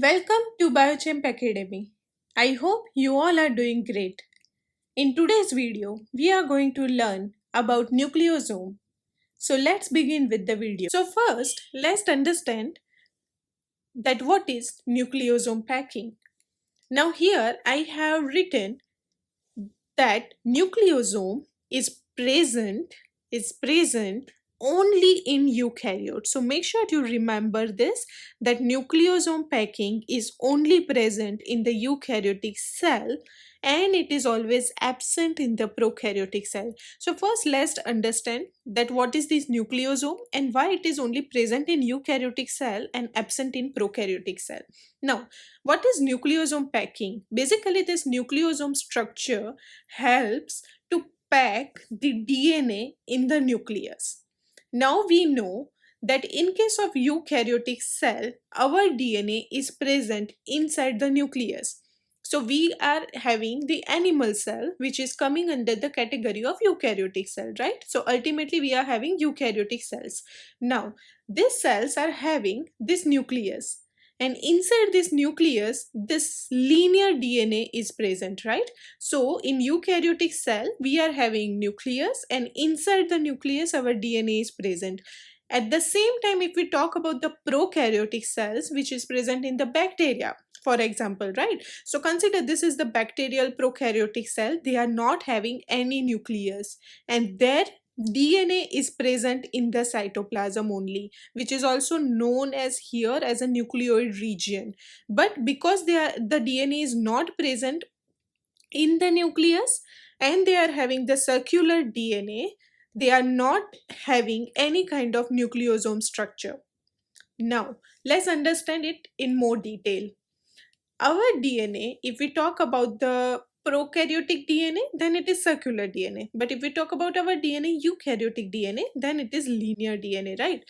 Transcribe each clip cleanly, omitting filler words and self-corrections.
Welcome to Biochem Academy. I hope you all are doing great. In today's video, we are going to learn about nucleosome. So let's begin with the video. So first, let's understand that what is nucleosome packing. Now here I have written that nucleosome is present only in eukaryote. So make sure to remember this, that nucleosome packing is only present in the eukaryotic cell and it is always absent in the prokaryotic cell. So first let's understand that what is this nucleosome and why it is only present in eukaryotic cell and absent in prokaryotic cell. Now, what is nucleosome packing? Basically, this nucleosome structure helps to pack the DNA in the nucleus. Now we know that in case of eukaryotic cell, our DNA is present inside the nucleus. So we are having the animal cell which is coming under the category of eukaryotic cell, right? So ultimately we are having eukaryotic cells. Now these cells are having this nucleus, and inside this nucleus this linear DNA is present, right? So in eukaryotic cell we are having nucleus and inside the nucleus our DNA is present. At the same time, if we talk about the prokaryotic cells which is present in the bacteria, for example, right? So consider this is the bacterial prokaryotic cell. They are not having any nucleus and their DNA is present in the cytoplasm only, which is also known as here as a nucleoid region. But because the DNA is not present in the nucleus and they are having the circular DNA, they are not having any kind of nucleosome structure. Now let's understand it in more detail. Our DNA, if we talk about the prokaryotic DNA, then it is circular DNA. But if we talk about our DNA, eukaryotic DNA, then it is linear DNA, right?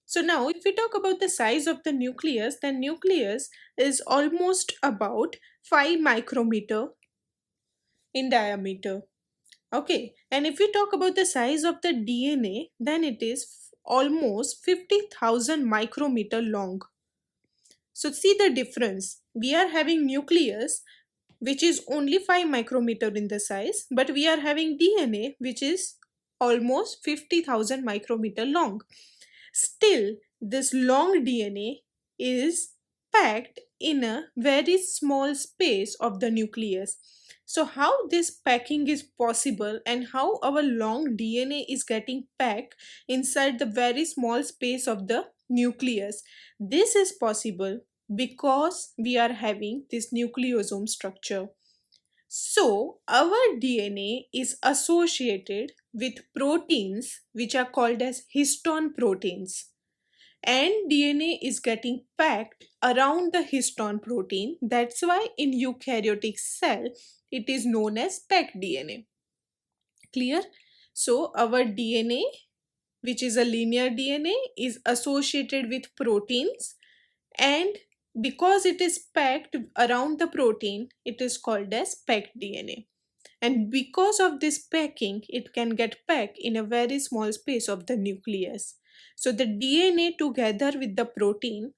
So now if we talk about the size of the nucleus, then nucleus is almost about 5 micrometer in diameter. Okay, and if we talk about the size of the DNA, then it is almost 50,000 micrometer long. So see the difference. We are having nucleus which is only 5 micrometer in the size, but we are having DNA which is almost 50,000 micrometer long. Still, this long DNA is packed in a very small space of the nucleus. So how this packing is possible and how our long DNA is getting packed inside the very small space of the nucleus? This is possible because we are having this nucleosome structure. So, our DNA is associated with proteins which are called as histone proteins. And DNA is getting packed around the histone protein. That's why in eukaryotic cell it is known as packed DNA. Clear? So, our DNA, which is a linear DNA, is associated with proteins, and because it is packed around the protein, it is called as packed DNA. And because of this packing, it can get packed in a very small space of the nucleus. So the DNA together with the protein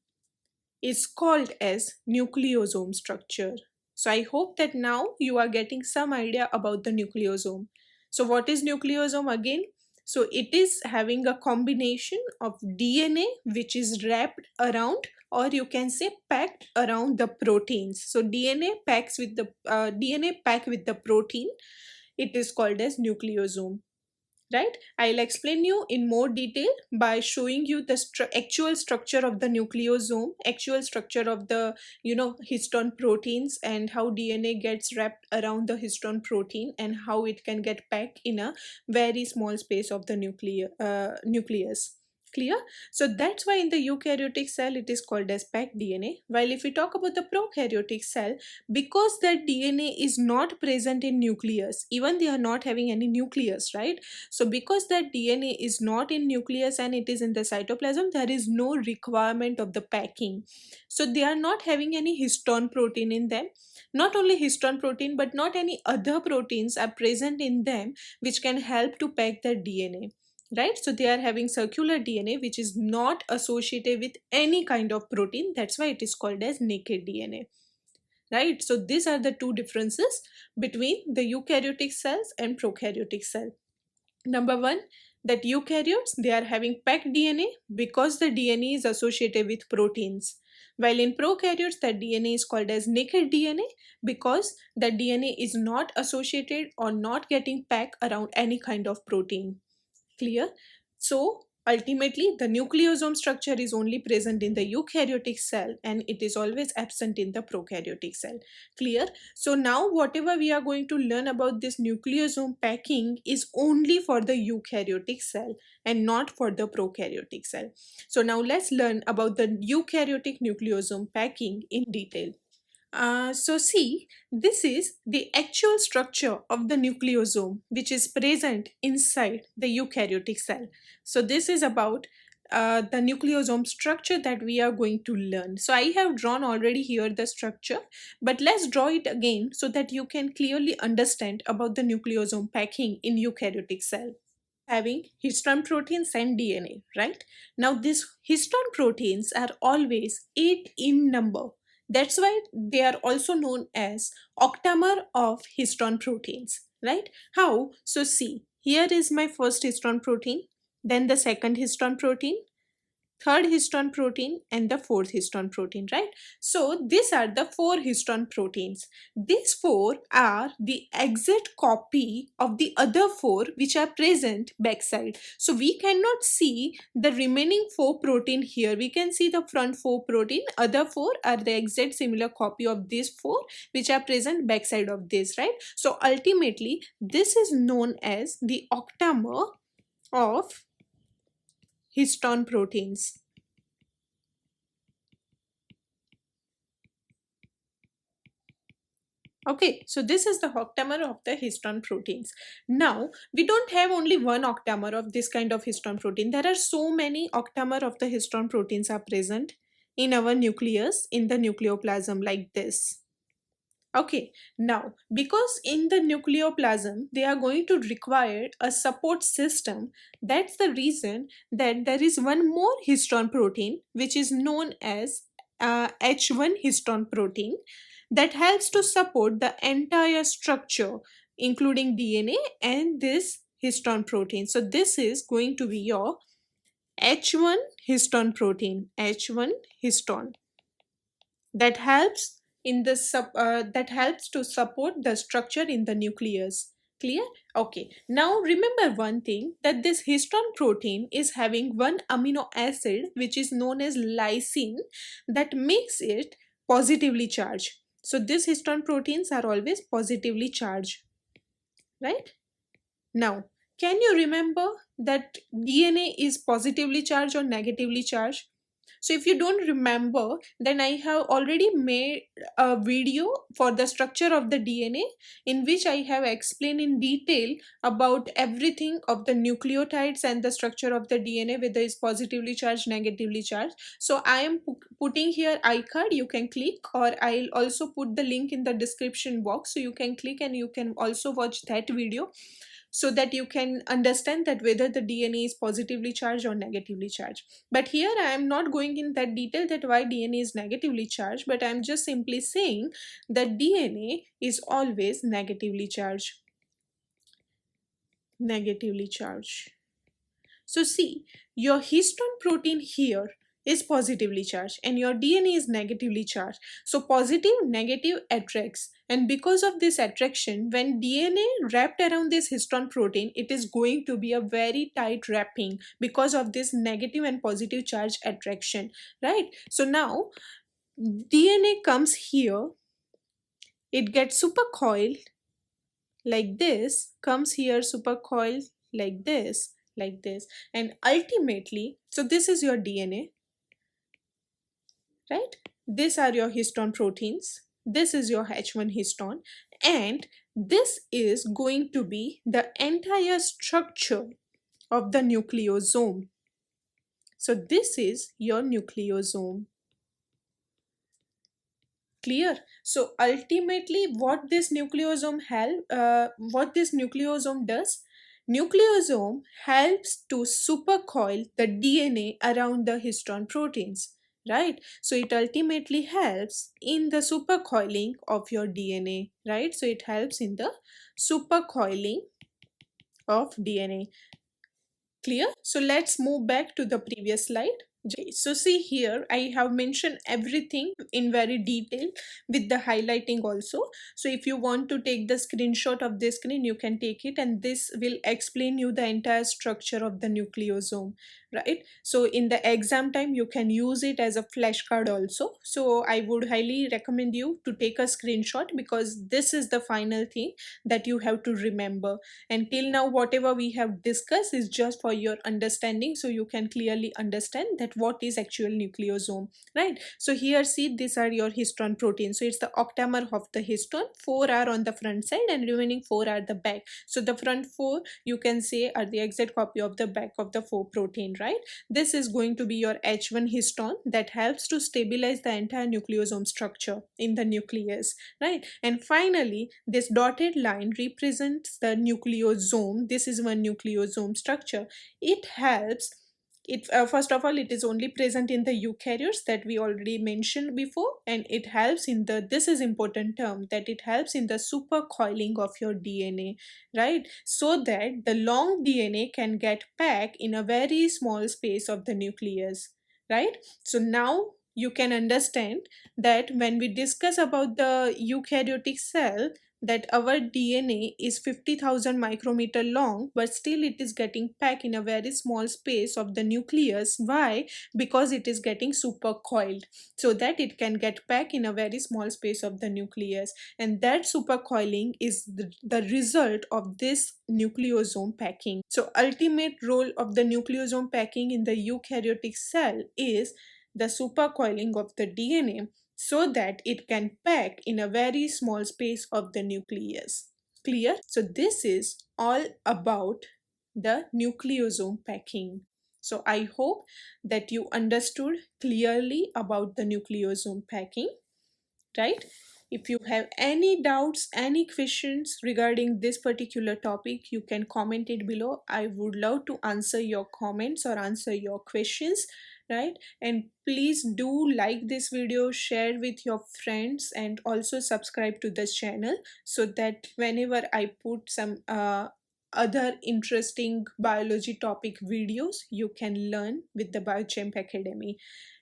is called as nucleosome structure. So I hope that now you are getting some idea about the nucleosome. So what is nucleosome again? So it is having a combination of DNA which is wrapped around, or you can say packed around the proteins. So DNA packed with the protein, it is called as nucleosome, right? I'll explain you in more detail by showing you the actual structure of the nucleosome, actual structure of the histone proteins, and how DNA gets wrapped around the histone protein and how it can get packed in a very small space of the nucleus. Clear? So that's why in the eukaryotic cell it is called as packed DNA, while if we talk about the prokaryotic cell, because that DNA is not present in nucleus, even they are not having any nucleus, right? So because that DNA is not in nucleus and it is in the cytoplasm, there is no requirement of the packing. So they are not having any histone protein in them. Not only histone protein, but not any other proteins are present in them which can help to pack the DNA. right? So they are having circular DNA which is not associated with any kind of protein. That's why it is called as naked DNA, right? So these are the two differences between the eukaryotic cells and prokaryotic cell. Number one, that eukaryotes, they are having packed DNA because the DNA is associated with proteins, while in prokaryotes the DNA is called as naked DNA because the DNA is not associated or not getting packed around any kind of protein. Clear? So ultimately the nucleosome structure is only present in the eukaryotic cell and it is always absent in the prokaryotic cell. Clear? So now whatever we are going to learn about this nucleosome packing is only for the eukaryotic cell and not for the prokaryotic cell. So now let's learn about the eukaryotic nucleosome packing in detail. So see, this is the actual structure of the nucleosome which is present inside the eukaryotic cell. So this is about the nucleosome structure that we are going to learn. So I have drawn already here the structure, but let's draw it again so that you can clearly understand about the nucleosome packing in eukaryotic cell. Having histone proteins and DNA, right? Now these histone proteins are always 8 in number. That's why they are also known as octamer of histone proteins, right? How? So see, here is my first histone protein, then the second histone protein, third histone protein and the fourth histone protein, right? So these are the four histone proteins. These four are the exact copy of the other four which are present backside. So we cannot see the remaining four protein here. We can see the front four protein, other four are the exact similar copy of these four which are present backside of this, right? So ultimately this is known as the octamer of histone proteins. Okay, so this is the octamer of the histone proteins. Now, we don't have only one octamer of this kind of histone protein. There are so many octamer of the histone proteins are present in our nucleus, in the nucleoplasm like this. Okay, now because in the nucleoplasm they are going to require a support system, that's the reason that there is one more histone protein which is known as H1 histone protein that helps to support the entire structure including DNA and this histone protein. So this is going to be your H1 histone protein, H1 histone that helps in the that helps to support the structure in the nucleus. Clear? Okay, now remember one thing, that this histone protein is having one amino acid which is known as lysine that makes it positively charged. So these histone proteins are always positively charged, right? Now, can you remember that DNA is positively charged or negatively charged? So if you don't remember, then I have already made a video for the structure of the DNA in which I have explained in detail about everything of the nucleotides and the structure of the DNA, whether it's positively charged, negatively charged. So I am putting here iCard, you can click, or I'll also put the link in the description box so you can click and you can also watch that video so that you can understand that whether the DNA is positively charged or negatively charged. But here I am not going in that detail that why DNA is negatively charged, but I am just simply saying that DNA is always negatively charged. Negatively charged. So see, your histone protein here is positively charged and your DNA is negatively charged. So positive, negative attracts, and because of this attraction, when DNA wrapped around this histone protein, it is going to be a very tight wrapping because of this negative and positive charge attraction, right? So now DNA comes here, it gets supercoiled like this, comes here supercoiled like this, and ultimately, so this is your DNA, right? These are your histone proteins, this is your H1 histone, and this is going to be the entire structure of the nucleosome. So this is your nucleosome. Clear? So ultimately what this nucleosome does, Nucleosome helps to supercoil the DNA around the histone proteins, right? So it ultimately helps in the supercoiling of your DNA, right? So it helps in the supercoiling of DNA. Clear? So let's move back to the previous slide. Okay, so see here, I have mentioned everything in very detail with the highlighting also. So if you want to take the screenshot of this screen, you can take it, and this will explain you the entire structure of the nucleosome, right? So in the exam time, you can use it as a flashcard also. So I would highly recommend you to take a screenshot, because this is the final thing that you have to remember. And till now, whatever we have discussed is just for your understanding, so you can clearly understand that what is actual nucleosome, right? So here, see, these are your histone proteins. So it's the octamer of the histone. Four are on the front side and remaining four are the back. So the front four, you can say, are the exact copy of the back of the four protein, right? This is going to be your H1 histone that helps to stabilize the entire nucleosome structure in the nucleus, right? And finally, this dotted line represents the nucleosome. This is one nucleosome structure. It helps it first of all, it is only present in the eukaryotes that we already mentioned before, and it helps in the, this is important term, that it helps in the supercoiling of your DNA, right? So that the long DNA can get packed in a very small space of the nucleus, right? So now you can understand that when we discuss about the eukaryotic cell, that our DNA is 50,000 micrometer long, but still it is getting packed in a very small space of the nucleus. Why? Because it is getting supercoiled, so that it can get packed in a very small space of the nucleus. And that supercoiling is the result of this nucleosome packing. So ultimate role of the nucleosome packing in the eukaryotic cell is the supercoiling of the DNA, so that it can pack in a very small space of the nucleus. Clear? So this is all about the nucleosome packing. So I hope that you understood clearly about the nucleosome packing, right? If you have any doubts, any questions regarding this particular topic, you can comment it below. I would love to answer your comments or answer your questions, right? And please do like this video, share with your friends, and also subscribe to this channel, so that whenever I put some other interesting biology topic videos, you can learn with the Biochamp Academy.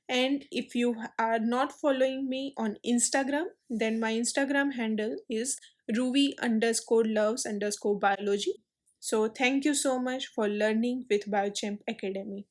And if you are not following me on Instagram, then my Instagram handle is Ruby underscore loves underscore biology. So thank you so much for learning with Biochamp Academy.